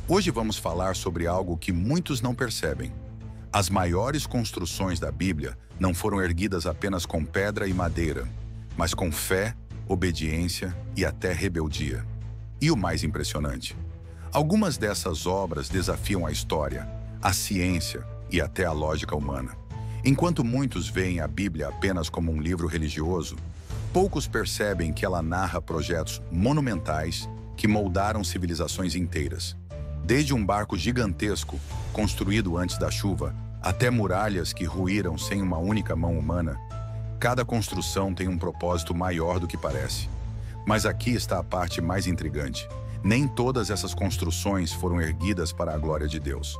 Hoje vamos falar sobre algo que muitos não percebem. As maiores construções da Bíblia não foram erguidas apenas com pedra e madeira, mas com fé, obediência e até rebeldia. E o mais impressionante, algumas dessas obras desafiam a história, a ciência e até a lógica humana. Enquanto muitos veem a Bíblia apenas como um livro religioso, poucos percebem que ela narra projetos monumentais que moldaram civilizações inteiras. Desde um barco gigantesco, construído antes da chuva, até muralhas que ruíram sem uma única mão humana, cada construção tem um propósito maior do que parece. Mas aqui está a parte mais intrigante. Nem todas essas construções foram erguidas para a glória de Deus.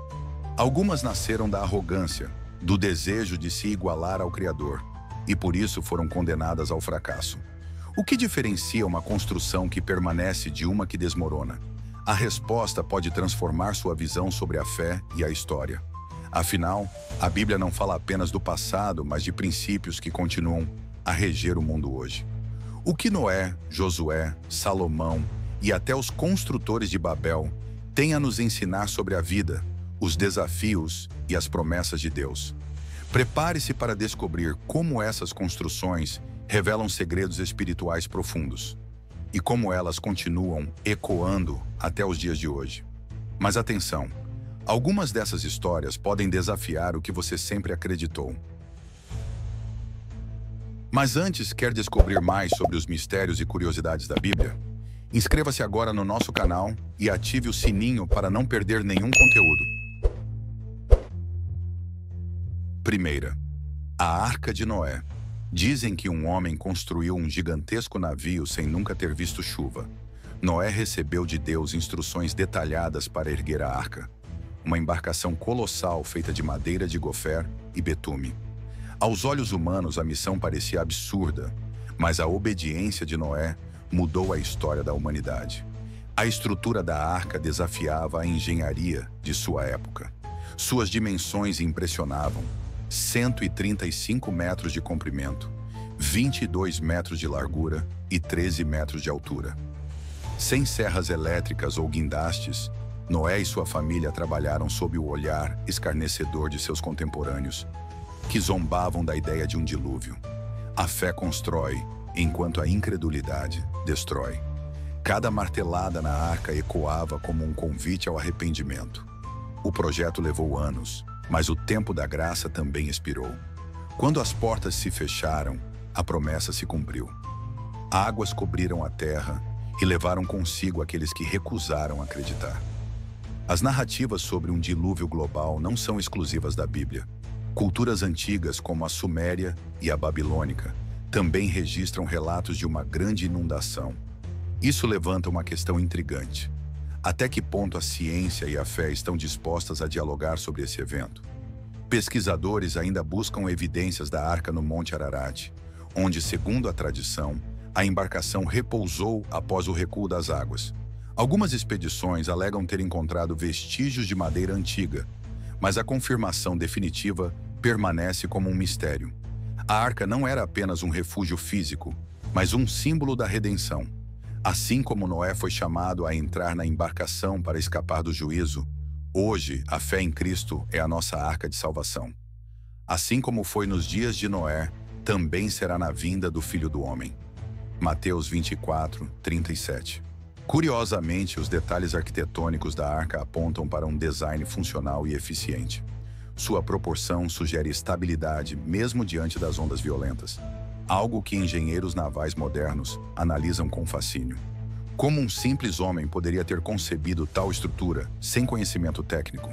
Algumas nasceram da arrogância, do desejo de se igualar ao Criador, e por isso foram condenadas ao fracasso. O que diferencia uma construção que permanece de uma que desmorona? A resposta pode transformar sua visão sobre a fé e a história. Afinal, a Bíblia não fala apenas do passado, mas de princípios que continuam a reger o mundo hoje. O que Noé, Josué, Salomão e até os construtores de Babel têm a nos ensinar sobre a vida, os desafios e as promessas de Deus. Prepare-se para descobrir como essas construções revelam segredos espirituais profundos e como elas continuam ecoando até os dias de hoje. Mas atenção! Algumas dessas histórias podem desafiar o que você sempre acreditou. Mas antes, quer descobrir mais sobre os mistérios e curiosidades da Bíblia? Inscreva-se agora no nosso canal e ative o sininho para não perder nenhum conteúdo. Primeira, a Arca de Noé. Dizem que um homem construiu um gigantesco navio sem nunca ter visto chuva. Noé recebeu de Deus instruções detalhadas para erguer a arca. Uma embarcação colossal feita de madeira de gofer e betume. Aos olhos humanos, a missão parecia absurda, mas a obediência de Noé mudou a história da humanidade. A estrutura da arca desafiava a engenharia de sua época. Suas dimensões impressionavam: 135 metros de comprimento, 22 metros de largura e 13 metros de altura. Sem serras elétricas ou guindastes, Noé e sua família trabalharam sob o olhar escarnecedor de seus contemporâneos, que zombavam da ideia de um dilúvio. A fé constrói, enquanto a incredulidade destrói. Cada martelada na arca ecoava como um convite ao arrependimento. O projeto levou anos, mas o tempo da graça também expirou. Quando as portas se fecharam, a promessa se cumpriu. Águas cobriram a terra e levaram consigo aqueles que recusaram acreditar. As narrativas sobre um dilúvio global não são exclusivas da Bíblia. Culturas antigas, como a Suméria e a Babilônica, também registram relatos de uma grande inundação. Isso levanta uma questão intrigante. Até que ponto a ciência e a fé estão dispostas a dialogar sobre esse evento? Pesquisadores ainda buscam evidências da arca no Monte Ararat, onde, segundo a tradição, a embarcação repousou após o recuo das águas. Algumas expedições alegam ter encontrado vestígios de madeira antiga, mas a confirmação definitiva permanece como um mistério. A arca não era apenas um refúgio físico, mas um símbolo da redenção. Assim como Noé foi chamado a entrar na embarcação para escapar do juízo, hoje a fé em Cristo é a nossa arca de salvação. Assim como foi nos dias de Noé, também será na vinda do Filho do Homem. Mateus 24, 37. Curiosamente, os detalhes arquitetônicos da arca apontam para um design funcional e eficiente. Sua proporção sugere estabilidade mesmo diante das ondas violentas, algo que engenheiros navais modernos analisam com fascínio. Como um simples homem poderia ter concebido tal estrutura sem conhecimento técnico?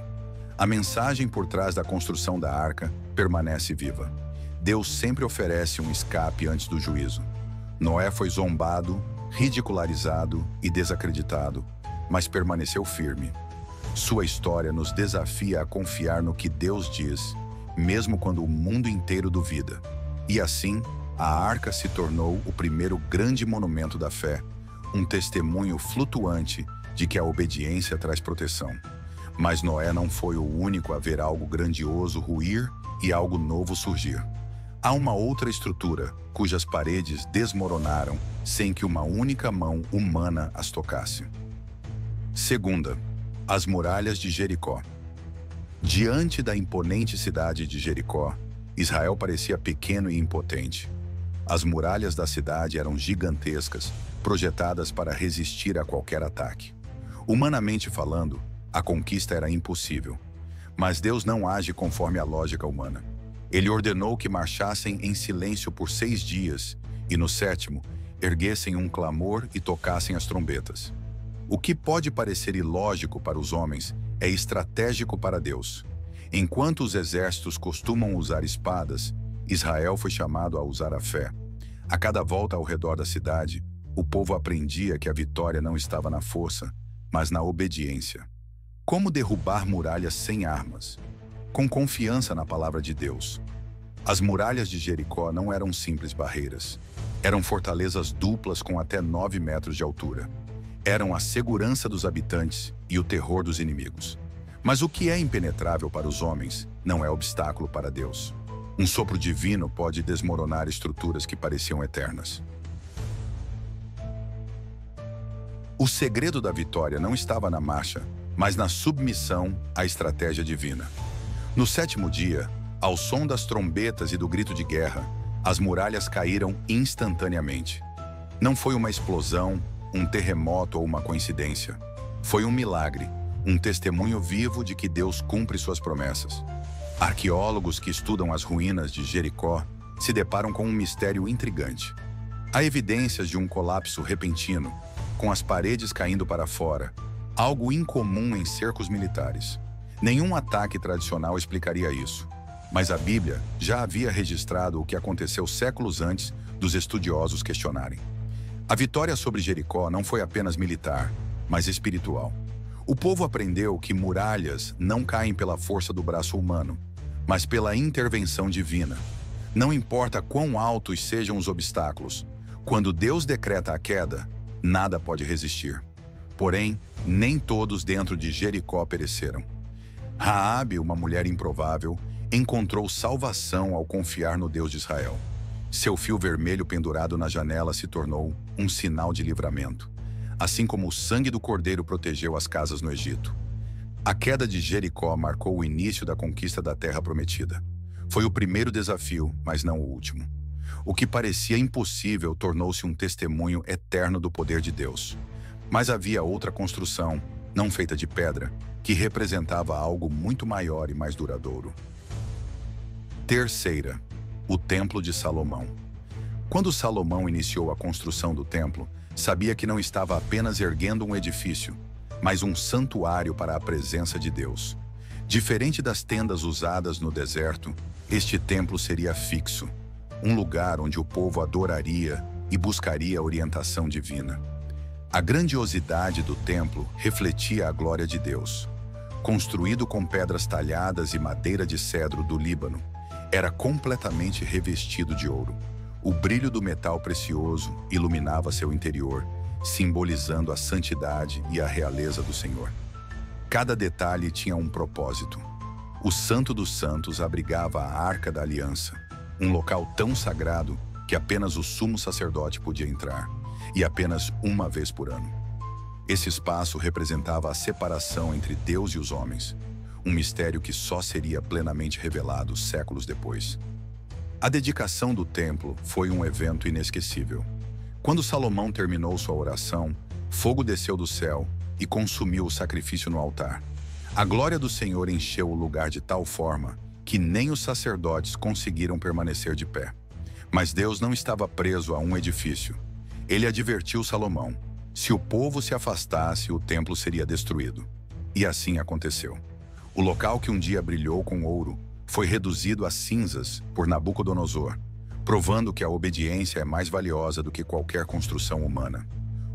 A mensagem por trás da construção da arca permanece viva. Deus sempre oferece um escape antes do juízo. Noé foi zombado, ridicularizado e desacreditado, mas permaneceu firme. Sua história nos desafia a confiar no que Deus diz, mesmo quando o mundo inteiro duvida. E assim, a arca se tornou o primeiro grande monumento da fé, um testemunho flutuante de que a obediência traz proteção. Mas Noé não foi o único a ver algo grandioso ruir e algo novo surgir. Há uma outra estrutura, cujas paredes desmoronaram sem que uma única mão humana as tocasse. Segunda, As muralhas de Jericó. Diante da imponente cidade de Jericó, Israel parecia pequeno e impotente. As muralhas da cidade eram gigantescas, projetadas para resistir a qualquer ataque. Humanamente falando, a conquista era impossível. Mas Deus não age conforme a lógica humana. Ele ordenou que marchassem em silêncio por 6 dias e, no 7º, erguessem um clamor e tocassem as trombetas. O que pode parecer ilógico para os homens é estratégico para Deus. Enquanto os exércitos costumam usar espadas, Israel foi chamado a usar a fé. A cada volta ao redor da cidade, o povo aprendia que a vitória não estava na força, mas na obediência. Como derrubar muralhas sem armas? Com confiança na palavra de Deus. As muralhas de Jericó não eram simples barreiras. Eram fortalezas duplas com até 9 metros de altura. Eram a segurança dos habitantes e o terror dos inimigos. Mas o que é impenetrável para os homens não é obstáculo para Deus. Um sopro divino pode desmoronar estruturas que pareciam eternas. O segredo da vitória não estava na marcha, mas na submissão à estratégia divina. No 7º dia, ao som das trombetas e do grito de guerra, as muralhas caíram instantaneamente. Não foi uma explosão, um terremoto ou uma coincidência. Foi um milagre, um testemunho vivo de que Deus cumpre suas promessas. Arqueólogos que estudam as ruínas de Jericó se deparam com um mistério intrigante. Há evidências de um colapso repentino, com as paredes caindo para fora, algo incomum em cercos militares. Nenhum ataque tradicional explicaria isso, mas a Bíblia já havia registrado o que aconteceu séculos antes dos estudiosos questionarem. A vitória sobre Jericó não foi apenas militar, mas espiritual. O povo aprendeu que muralhas não caem pela força do braço humano, mas pela intervenção divina. Não importa quão altos sejam os obstáculos, quando Deus decreta a queda, nada pode resistir. Porém, nem todos dentro de Jericó pereceram. Raabe, uma mulher improvável, encontrou salvação ao confiar no Deus de Israel. Seu fio vermelho pendurado na janela se tornou um sinal de livramento, assim como o sangue do cordeiro protegeu as casas no Egito. A queda de Jericó marcou o início da conquista da terra prometida. Foi o primeiro desafio, mas não o último. O que parecia impossível tornou-se um testemunho eterno do poder de Deus. Mas havia outra construção, não feita de pedra, que representava algo muito maior e mais duradouro. Terceira, o Templo de Salomão. Quando Salomão iniciou a construção do templo, sabia que não estava apenas erguendo um edifício, mas um santuário para a presença de Deus. Diferente das tendas usadas no deserto, este templo seria fixo, um lugar onde o povo adoraria e buscaria a orientação divina. A grandiosidade do templo refletia a glória de Deus. Construído com pedras talhadas e madeira de cedro do Líbano, era completamente revestido de ouro. O brilho do metal precioso iluminava seu interior, simbolizando a santidade e a realeza do Senhor. Cada detalhe tinha um propósito. O Santo dos Santos abrigava a Arca da Aliança, um local tão sagrado que apenas o sumo sacerdote podia entrar, e apenas uma vez por ano. Esse espaço representava a separação entre Deus e os homens, um mistério que só seria plenamente revelado séculos depois. A dedicação do templo foi um evento inesquecível. Quando Salomão terminou sua oração, fogo desceu do céu e consumiu o sacrifício no altar. A glória do Senhor encheu o lugar de tal forma que nem os sacerdotes conseguiram permanecer de pé. Mas Deus não estava preso a um edifício. Ele advertiu Salomão: se o povo se afastasse, o templo seria destruído. E assim aconteceu. O local que um dia brilhou com ouro foi reduzido a cinzas por Nabucodonosor, provando que a obediência é mais valiosa do que qualquer construção humana.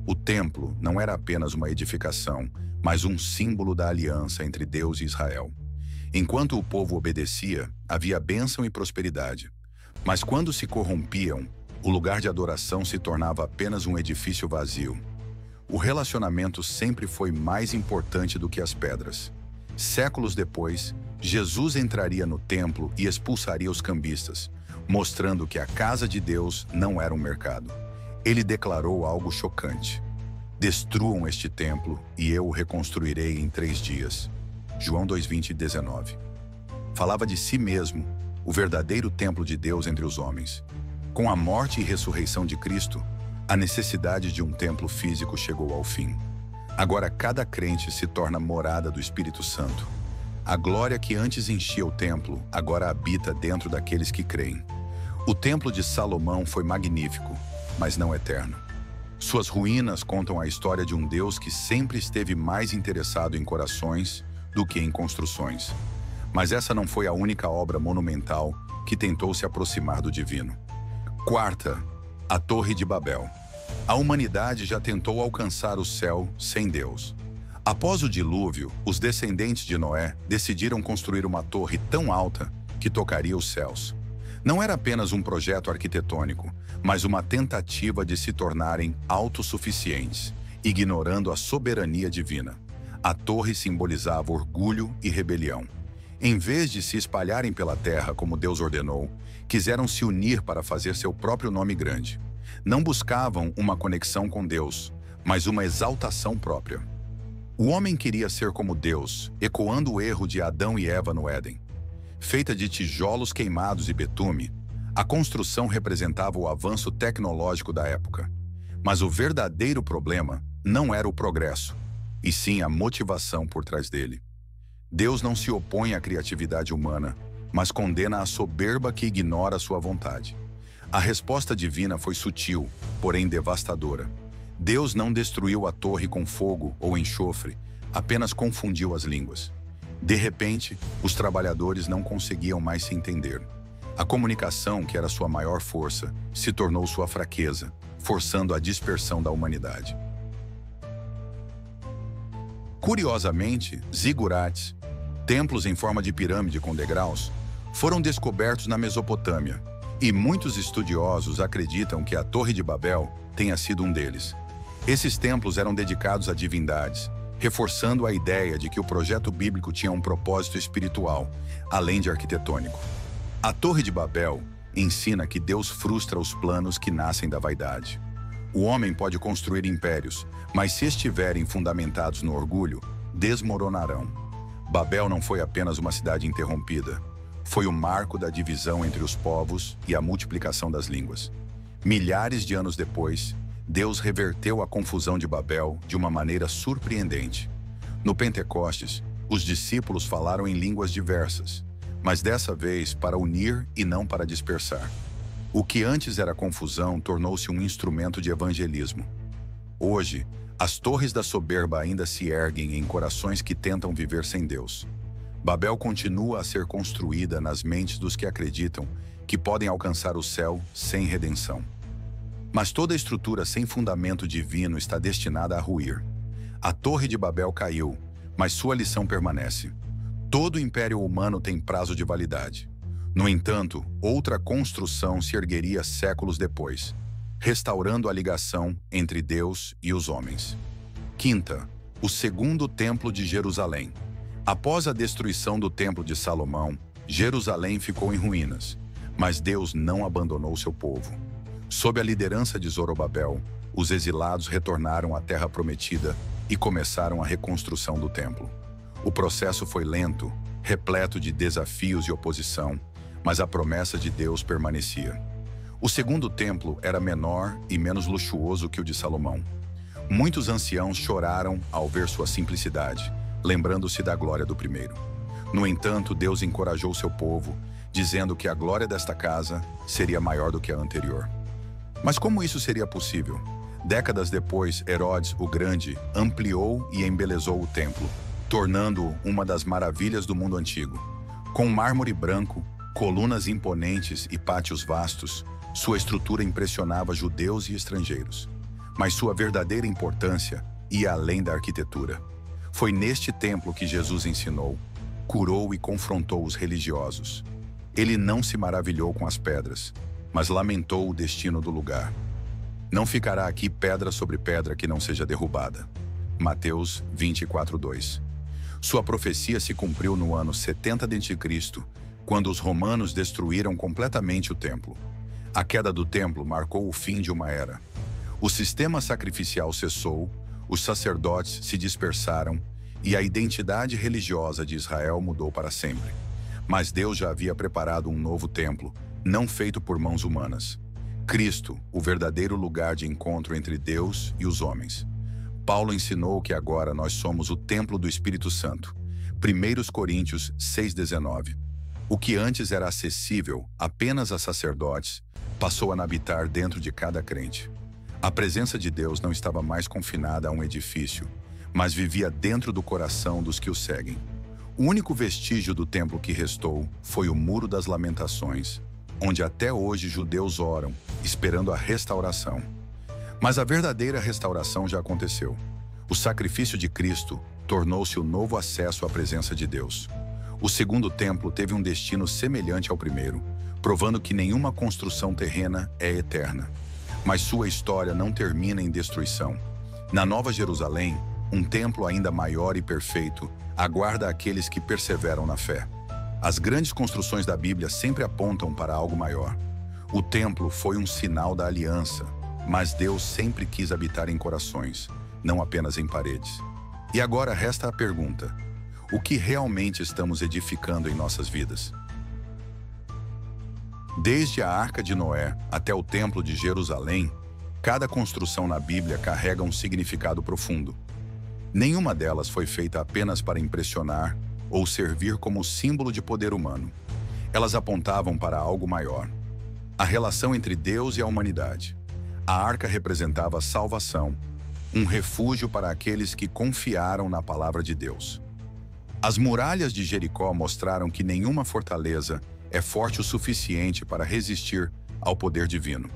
O templo não era apenas uma edificação, mas um símbolo da aliança entre Deus e Israel. Enquanto o povo obedecia, havia bênção e prosperidade. Mas quando se corrompiam, o lugar de adoração se tornava apenas um edifício vazio. O relacionamento sempre foi mais importante do que as pedras. Séculos depois, Jesus entraria no templo e expulsaria os cambistas, mostrando que a casa de Deus não era um mercado. Ele declarou algo chocante: Destruam este templo e eu o reconstruirei em 3 dias. João 2:20 e 19. Falava de si mesmo, o verdadeiro templo de Deus entre os homens. Com a morte e ressurreição de Cristo, a necessidade de um templo físico chegou ao fim. Agora cada crente se torna morada do Espírito Santo. A glória que antes enchia o templo, agora habita dentro daqueles que creem. O templo de Salomão foi magnífico, mas não eterno. Suas ruínas contam a história de um Deus que sempre esteve mais interessado em corações do que em construções. Mas essa não foi a única obra monumental que tentou se aproximar do divino. Quarta, a Torre de Babel. A humanidade já tentou alcançar o céu sem Deus. Após o dilúvio, os descendentes de Noé decidiram construir uma torre tão alta que tocaria os céus. Não era apenas um projeto arquitetônico, mas uma tentativa de se tornarem autossuficientes, ignorando a soberania divina. A torre simbolizava orgulho e rebelião. Em vez de se espalharem pela terra como Deus ordenou, quiseram se unir para fazer seu próprio nome grande. Não buscavam uma conexão com Deus, mas uma exaltação própria. O homem queria ser como Deus, ecoando o erro de Adão e Eva no Éden. Feita de tijolos queimados e betume, a construção representava o avanço tecnológico da época. Mas o verdadeiro problema não era o progresso, e sim a motivação por trás dele. Deus não se opõe à criatividade humana, mas condena a soberba que ignora sua vontade. A resposta divina foi sutil, porém devastadora. Deus não destruiu a torre com fogo ou enxofre, apenas confundiu as línguas. De repente, os trabalhadores não conseguiam mais se entender. A comunicação, que era sua maior força, se tornou sua fraqueza, forçando a dispersão da humanidade. Curiosamente, zigurates, templos em forma de pirâmide com degraus, foram descobertos na Mesopotâmia, e muitos estudiosos acreditam que a Torre de Babel tenha sido um deles. Esses templos eram dedicados a divindades, reforçando a ideia de que o projeto bíblico tinha um propósito espiritual, além de arquitetônico. A Torre de Babel ensina que Deus frustra os planos que nascem da vaidade. O homem pode construir impérios, mas se estiverem fundamentados no orgulho, desmoronarão. Babel não foi apenas uma cidade interrompida, foi o marco da divisão entre os povos e a multiplicação das línguas. Milhares de anos depois, Deus reverteu a confusão de Babel de uma maneira surpreendente. No Pentecostes, os discípulos falaram em línguas diversas, mas dessa vez para unir e não para dispersar. O que antes era confusão tornou-se um instrumento de evangelismo. Hoje, as torres da soberba ainda se erguem em corações que tentam viver sem Deus. Babel continua a ser construída nas mentes dos que acreditam que podem alcançar o céu sem redenção. Mas toda estrutura sem fundamento divino está destinada a ruir. A Torre de Babel caiu, mas sua lição permanece. Todo império humano tem prazo de validade. No entanto, outra construção se ergueria séculos depois, restaurando a ligação entre Deus e os homens. Quinta, o segundo templo de Jerusalém. Após a destruição do templo de Salomão, Jerusalém ficou em ruínas, mas Deus não abandonou seu povo. Sob a liderança de Zorobabel, os exilados retornaram à terra prometida e começaram a reconstrução do templo. O processo foi lento, repleto de desafios e oposição, mas a promessa de Deus permanecia. O segundo templo era menor e menos luxuoso que o de Salomão. Muitos anciãos choraram ao ver sua simplicidade, lembrando-se da glória do primeiro. No entanto, Deus encorajou seu povo, dizendo que a glória desta casa seria maior do que a anterior. Mas como isso seria possível? Décadas depois, Herodes o Grande ampliou e embelezou o templo, tornando-o uma das maravilhas do mundo antigo. Com mármore branco, colunas imponentes e pátios vastos, sua estrutura impressionava judeus e estrangeiros. Mas sua verdadeira importância ia além da arquitetura. Foi neste templo que Jesus ensinou, curou e confrontou os religiosos. Ele não se maravilhou com as pedras, mas lamentou o destino do lugar. Não ficará aqui pedra sobre pedra que não seja derrubada. Mateus 24:2. Sua profecia se cumpriu no ano 70 d.C., quando os romanos destruíram completamente o templo. A queda do templo marcou o fim de uma era. O sistema sacrificial cessou, Os sacerdotes se dispersaram e a identidade religiosa de Israel mudou para sempre. Mas Deus já havia preparado um novo templo, não feito por mãos humanas. Cristo, o verdadeiro lugar de encontro entre Deus e os homens. Paulo ensinou que agora nós somos o templo do Espírito Santo. 1 Coríntios 6,19. O que antes era acessível apenas a sacerdotes, passou a habitar dentro de cada crente. A presença de Deus não estava mais confinada a um edifício, mas vivia dentro do coração dos que o seguem. O único vestígio do templo que restou foi o Muro das Lamentações, onde até hoje judeus oram, esperando a restauração. Mas a verdadeira restauração já aconteceu. O sacrifício de Cristo tornou-se o novo acesso à presença de Deus. O segundo templo teve um destino semelhante ao primeiro, provando que nenhuma construção terrena é eterna. Mas sua história não termina em destruição. Na Nova Jerusalém, um templo ainda maior e perfeito aguarda aqueles que perseveram na fé. As grandes construções da Bíblia sempre apontam para algo maior. O templo foi um sinal da aliança, mas Deus sempre quis habitar em corações, não apenas em paredes. E agora resta a pergunta: o que realmente estamos edificando em nossas vidas? Desde a Arca de Noé até o Templo de Jerusalém, cada construção na Bíblia carrega um significado profundo. Nenhuma delas foi feita apenas para impressionar ou servir como símbolo de poder humano. Elas apontavam para algo maior: a relação entre Deus e a humanidade. A arca representava a salvação, um refúgio para aqueles que confiaram na palavra de Deus. As muralhas de Jericó mostraram que nenhuma fortaleza é forte o suficiente para resistir ao poder divino.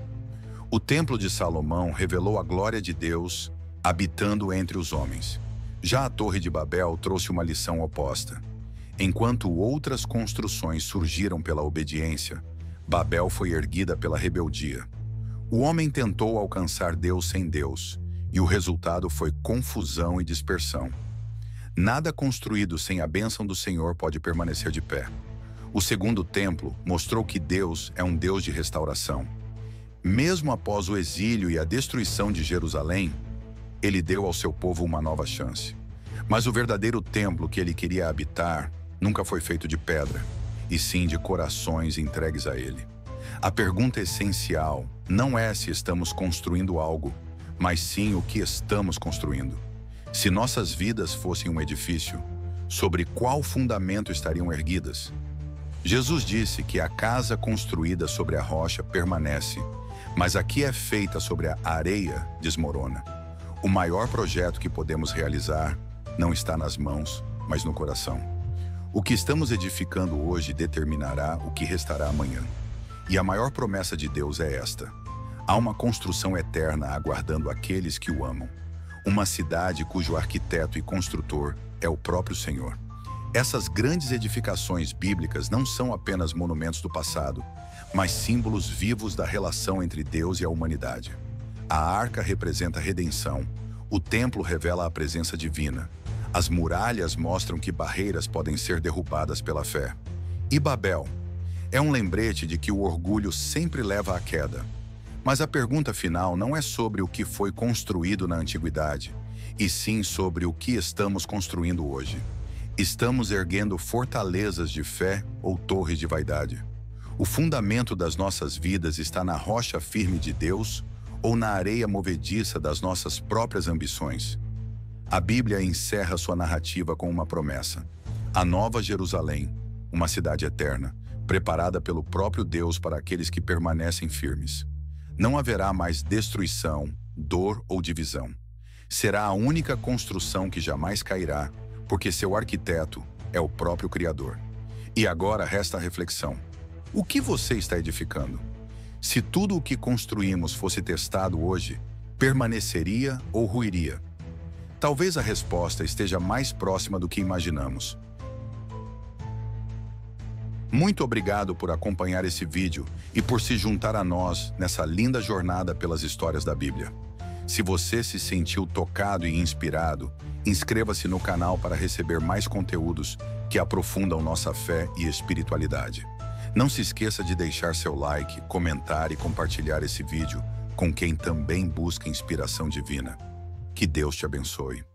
O Templo de Salomão revelou a glória de Deus habitando entre os homens. Já a Torre de Babel trouxe uma lição oposta. Enquanto outras construções surgiram pela obediência, Babel foi erguida pela rebeldia. O homem tentou alcançar Deus sem Deus, e o resultado foi confusão e dispersão. Nada construído sem a bênção do Senhor pode permanecer de pé. O segundo templo mostrou que Deus é um Deus de restauração. Mesmo após o exílio e a destruição de Jerusalém, ele deu ao seu povo uma nova chance. Mas o verdadeiro templo que ele queria habitar nunca foi feito de pedra, e sim de corações entregues a ele. A pergunta essencial não é se estamos construindo algo, mas sim o que estamos construindo. Se nossas vidas fossem um edifício, sobre qual fundamento estariam erguidas? Jesus disse que a casa construída sobre a rocha permanece, mas a que é feita sobre a areia desmorona. O maior projeto que podemos realizar não está nas mãos, mas no coração. O que estamos edificando hoje determinará o que restará amanhã. E a maior promessa de Deus é esta: há uma construção eterna aguardando aqueles que o amam. Uma cidade cujo arquiteto e construtor é o próprio Senhor. Essas grandes edificações bíblicas não são apenas monumentos do passado, mas símbolos vivos da relação entre Deus e a humanidade. A arca representa a redenção, o templo revela a presença divina, as muralhas mostram que barreiras podem ser derrubadas pela fé. E Babel é um lembrete de que o orgulho sempre leva à queda. Mas a pergunta final não é sobre o que foi construído na antiguidade, e sim sobre o que estamos construindo hoje. Estamos erguendo fortalezas de fé ou torres de vaidade? O fundamento das nossas vidas está na rocha firme de Deus ou na areia movediça das nossas próprias ambições? A Bíblia encerra sua narrativa com uma promessa: a Nova Jerusalém, uma cidade eterna, preparada pelo próprio Deus para aqueles que permanecem firmes. Não haverá mais destruição, dor ou divisão. Será a única construção que jamais cairá, porque seu arquiteto é o próprio Criador. E agora resta a reflexão: o que você está edificando? Se tudo o que construímos fosse testado hoje, permaneceria ou ruiria? Talvez a resposta esteja mais próxima do que imaginamos. Muito obrigado por acompanhar esse vídeo e por se juntar a nós nessa linda jornada pelas histórias da Bíblia. Se você se sentiu tocado e inspirado, inscreva-se no canal para receber mais conteúdos que aprofundam nossa fé e espiritualidade. Não se esqueça de deixar seu like, comentar e compartilhar esse vídeo com quem também busca inspiração divina. Que Que Deus te abençoe.